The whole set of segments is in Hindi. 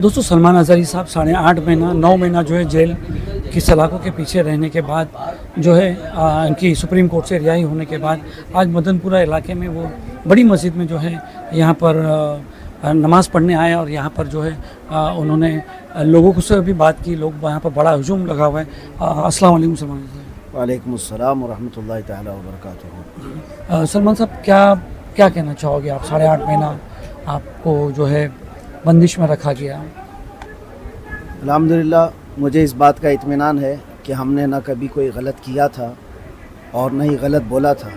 दोस्तों सलमान अज़हरी साहब 8.5 महीना 9 महीना जो है जेल की सलाखों के पीछे रहने के बाद जो है इनकी सुप्रीम कोर्ट से रिहाई होने के बाद आज मदनपुरा इलाके में वो बड़ी मस्जिद में जो है यहाँ पर नमाज़ पढ़ने आए और यहाँ पर जो है उन्होंने लोगों से भी बात की। लोग वहाँ पर बड़ा हुजूम लगा हुआ है। अस्सलाम वालेकुम सलमान साहब। वालेकुम अस्सलाम व रहमतुल्लाहि तआला व बरकातुहू। सलमान साहब क्या कहना चाहोगे आप? 8.5 महीना आपको जो है बंदिश में रखा गया। अल्हम्दुलिल्लाह मुझे इस बात का इत्मीनान है कि हमने ना कभी कोई गलत किया था और न ही गलत बोला था।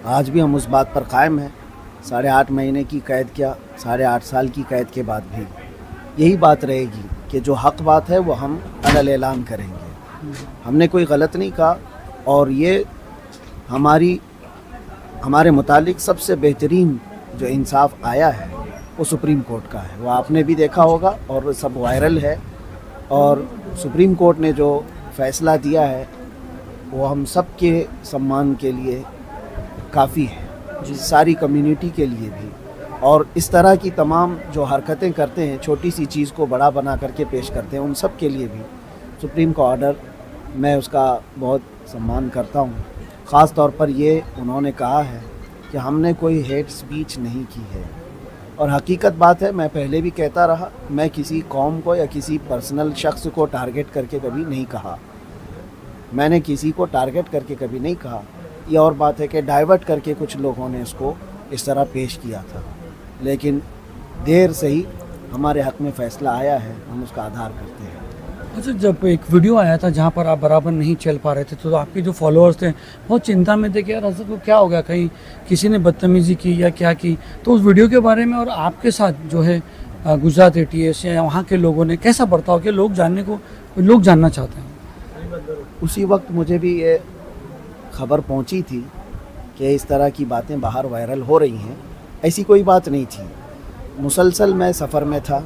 आज भी हम उस बात पर कायम हैं। 8.5 महीने की कैद क्या 8.5 साल की कैद के बाद भी यही बात रहेगी कि जो हक़ बात है वो हम अलल ऐलान करेंगे। हमने कोई गलत नहीं कहा और ये हमारे मुतालिक सबसे बेहतरीन जो इंसाफ आया है वो सुप्रीम कोर्ट का है। वो आपने भी देखा होगा और वो सब वायरल है। और सुप्रीम कोर्ट ने जो फ़ैसला दिया है वो हम सब के सम्मान के लिए काफ़ी है, सारी कम्युनिटी के लिए भी। और इस तरह की तमाम जो हरकतें करते हैं, छोटी सी चीज़ को बड़ा बना करके पेश करते हैं, उन सब के लिए भी सुप्रीम का ऑर्डर मैं उसका बहुत सम्मान करता हूँ। ख़ास तौर पर ये उन्होंने कहा है कि हमने कोई हेट स्पीच नहीं की है। और हकीकत बात है, मैं पहले भी कहता रहा, मैं किसी कौम को या किसी पर्सनल शख्स को टारगेट करके कभी नहीं कहा। मैंने किसी को टारगेट करके कभी नहीं कहा। ये और बात है कि डाइवर्ट करके कुछ लोगों ने इसको इस तरह पेश किया था, लेकिन देर से ही हमारे हक़ में फ़ैसला आया है, हम उसका आधार करते हैं। अच्छा, जब एक वीडियो आया था जहाँ पर आप बराबर नहीं चल पा रहे थे तो आपके जो फॉलोअर्स थे बहुत चिंता में थे कि यार अज़हर को क्या हो गया, कहीं किसी ने बदतमीज़ी की या क्या की। तो उस वीडियो के बारे में और आपके साथ जो है गुजरात ATS या वहाँ के लोगों ने कैसा बर्ताव किया, लोग जानना चाहते हैं। उसी वक्त मुझे भी ये खबर पहुँची थी कि इस तरह की बातें बाहर वायरल हो रही हैं। ऐसी कोई बात नहीं थी। मुसलसल मैं सफ़र में था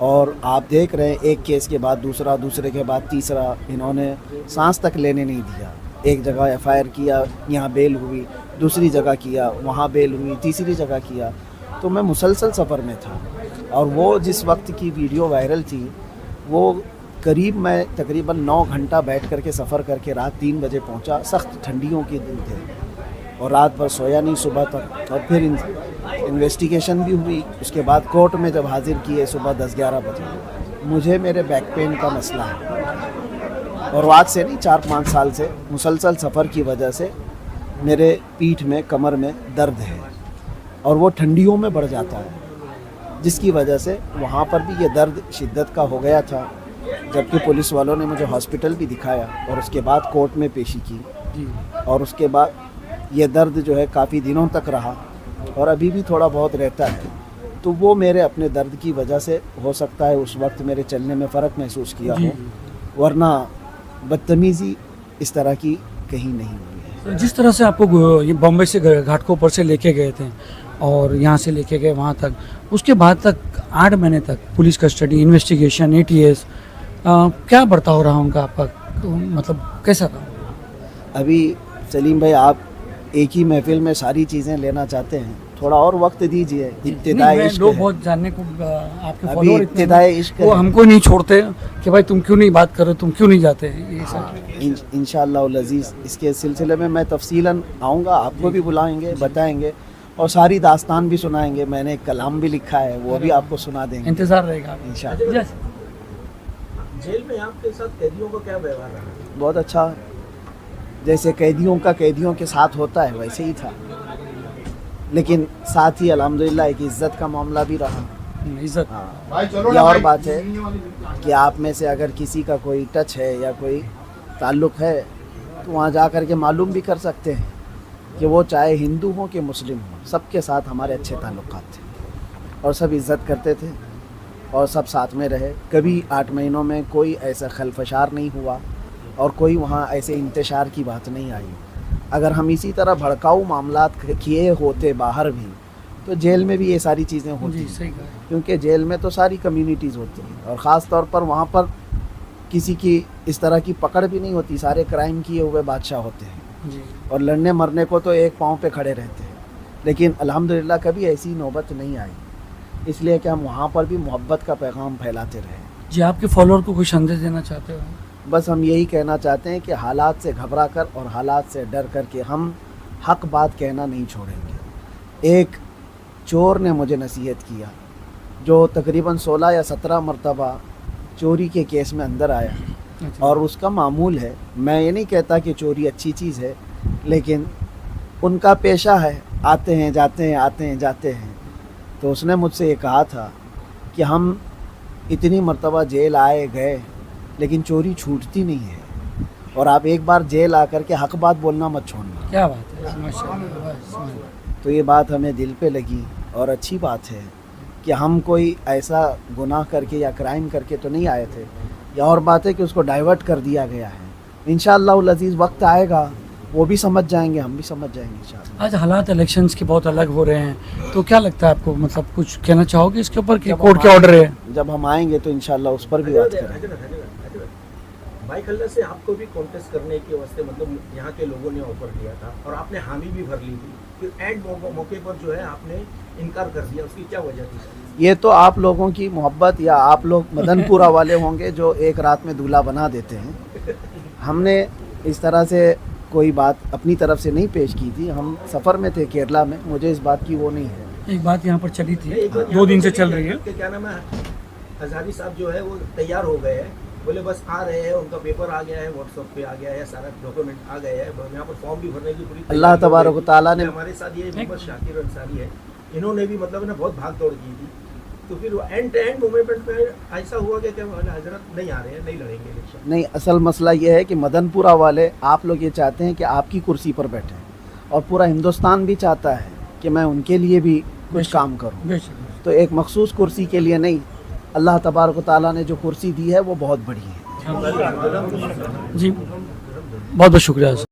और आप देख रहे हैं एक केस के बाद दूसरा, दूसरे के बाद तीसरा, इन्होंने सांस तक लेने नहीं दिया। एक जगह FIR किया, यहाँ बेल हुई, दूसरी जगह किया, वहाँ बेल हुई, तीसरी जगह किया। तो मैं मुसलसल सफ़र में था और वो जिस वक्त की वीडियो वायरल थी वो मैं तकरीबन 9 घंटा बैठ करके सफ़र करके रात 3 बजे पहुँचा। सख्त ठंडियों के दिन थे और रात भर सोया नहीं सुबह तक। और फिर इन्वेस्टिगेशन भी हुई। उसके बाद कोर्ट में जब हाजिर किए सुबह 10-11 बजे, मुझे मेरे बैक पेन का मसला है और आज से नहीं 4-5 साल से मुसलसल सफ़र की वजह से मेरे पीठ में, कमर में दर्द है और वो ठंडियों में बढ़ जाता है, जिसकी वजह से वहाँ पर भी ये दर्द शिद्दत का हो गया था। जबकि पुलिस वालों ने मुझे हॉस्पिटल भी दिखाया और उसके बाद कोर्ट में पेशी की और उसके बाद ये दर्द जो है काफ़ी दिनों तक रहा और अभी भी थोड़ा बहुत रहता है। तो वो मेरे अपने दर्द की वजह से हो सकता है उस वक्त मेरे चलने में फ़र्क महसूस किया हो, वरना बदतमीज़ी इस तरह की कहीं नहीं हुई है। जिस तरह से आपको ये बॉम्बे से घाटकोपर से लेके गए थे और यहाँ से लेके गए वहाँ तक, उसके बाद तक 8 महीने तक पुलिस कस्टडी, इन्वेस्टिगेशन, ATS, क्या बर्ताव रहा उनका आपका, मतलब कैसा रहा? अभी सलीम भाई, आप एक ही महफिल में सारी चीज़ें लेना चाहते हैं, थोड़ा और वक्त दीजिए। इब्तिदाई इश्क लोग है। बहुत जानने को आपके अभी फॉलोअर इब्तिदाई इश्क वो है। हमको नहीं छोड़ते कि भाई तुम क्यों नहीं बात कर रहे, तुम क्यों नहीं जाते, ये सब। इंशाअल्लाह अज़ीज़ इसके सिलसिले में मैं तफसीलन आऊँगा, आपको भी बुलाएंगे, बताएंगे और सारी दास्तान भी सुनाएंगे। मैंने एक कलाम भी लिखा है, वो भी आपको सुना देंगे। इंतज़ार रहेगा इंशाअल्लाह। जेल में आपके साथ कैदियों का क्या व्यवहार रहा? बहुत अच्छा, जैसे कैदियों का कैदियों के साथ होता है वैसे ही था, लेकिन साथ ही अल्हम्दुलिल्लाह एक इज़्ज़त का मामला भी रहा। इज्जत। हाँ, यह और बात है कि आप में से अगर किसी का कोई टच है या कोई ताल्लुक़ है तो वहाँ जा कर के मालूम भी कर सकते हैं कि वो चाहे हिंदू हो कि मुस्लिम हो, सबके साथ हमारे अच्छे ताल्लुक़ात थे और सब इज़्ज़त करते थे और सब साथ में रहे। कभी 8 महीनों में कोई ऐसा खलफशार नहीं हुआ और कोई वहाँ ऐसे इंतशार की बात नहीं आई। अगर हम इसी तरह भड़काऊ मामलात किए होते बाहर भी तो जेल में भी ये सारी चीज़ें होती, क्योंकि जेल में तो सारी कम्युनिटीज़ होती हैं और ख़ास तौर पर वहाँ पर किसी की इस तरह की पकड़ भी नहीं होती। सारे क्राइम किए हुए बादशाह होते हैं और लड़ने मरने को तो एक पाँव पे खड़े रहते हैं, लेकिन अल्हम्दुलिल्लाह कभी ऐसी नौबत नहीं आई। इसलिए कि हम वहाँ पर भी मोहब्बत का पैगाम फैलाते रहें। जी, आपके फॉलोअर को कोई संदेश देना चाहते हो? बस हम यही कहना चाहते हैं कि हालात से घबरा कर और हालात से डर कर के हम हक बात कहना नहीं छोड़ेंगे। एक चोर ने मुझे नसीहत किया जो तकरीबन 16 या 17 मरतबा चोरी के केस में अंदर आया और उसका मामूल है। मैं ये नहीं कहता कि चोरी अच्छी चीज़ है, लेकिन उनका पेशा है, आते हैं जाते हैं, आते हैं जाते हैं। तो उसने मुझसे ये कहा था कि हम इतनी मरतबा जेल आए गए लेकिन चोरी छूटती नहीं है, और आप एक बार जेल आकर के हक बात बोलना मत छोड़ना। क्या बात है, माशाल्लाह। तो ये बात हमें दिल पे लगी और अच्छी बात है कि हम कोई ऐसा गुनाह करके या क्राइम करके तो नहीं आए थे। या और बात है कि उसको डाइवर्ट कर दिया गया है। इंशाअल्लाह अज़ीज़ वक्त आएगा, वो भी समझ जाएंगे, हम भी समझ जाएंगे इंशाअल्लाह। आज हालात इलेक्शंस के बहुत अलग हो रहे हैं, तो क्या लगता है आपको, मतलब कुछ कहना चाहोगे इसके ऊपर कि कोर्ट के ऑर्डर है? जब हम आएंगे तो इंशाअल्लाह उस पर भी बात करेंगे। भाई खल्ला से आपको भी कॉन्टेस्ट करने के वास्ते मतलब यहाँ के लोगों ने ऑफर किया था और आपने हामी भी भर ली थी, फिर एंड मौके पर जो है आपने इनकार कर दिया, उसकी क्या वजह थी? ये तो आप लोगों की मोहब्बत या आप लोग मदनपुरा वाले होंगे जो एक रात में दूल्हा बना देते हैं। हमने इस तरह से कोई बात अपनी तरफ से नहीं पेश की थी। हम सफ़र में थे केरला में, मुझे इस बात की वो नहीं है। एक बात यहाँ पर चली थी, 2 दिन से चल रही है। क्या नाम है, हजारी साहब जो है वो तैयार हो गए हैं, बोले बस आ रहे हैं, उनका पेपर आ गया है, व्हाट्सएप पे आ गया है, सारा डॉक्यूमेंट आ गया है, यहाँ पर फॉर्म भी भरने की पूरी अल्लाह तबारक व तआला ने हमारे साथ ये मोहम्मद शाकिर अंसारी है, इन्होंने भी मतलब ना बहुत भाग दौड़ की थी। तो फिर एंड मोमेंट पे ऐसा हुआ कि हजरत नहीं आ रहे हैं, नहीं लड़ेंगे इलेक्शन। नहीं, असल मसला ये है कि मदनपुरा वाले आप लोग ये चाहते हैं कि आपकी कुर्सी पर बैठें, और पूरा हिंदुस्तान भी चाहता है कि मैं उनके लिए भी कुछ काम करूं। तो एक मखसूस कुर्सी के लिए नहीं, अल्लाह तबारक व तआला ने जो कुर्सी दी है वो बहुत बड़ी है। जी, बहुत बहुत शुक्रिया।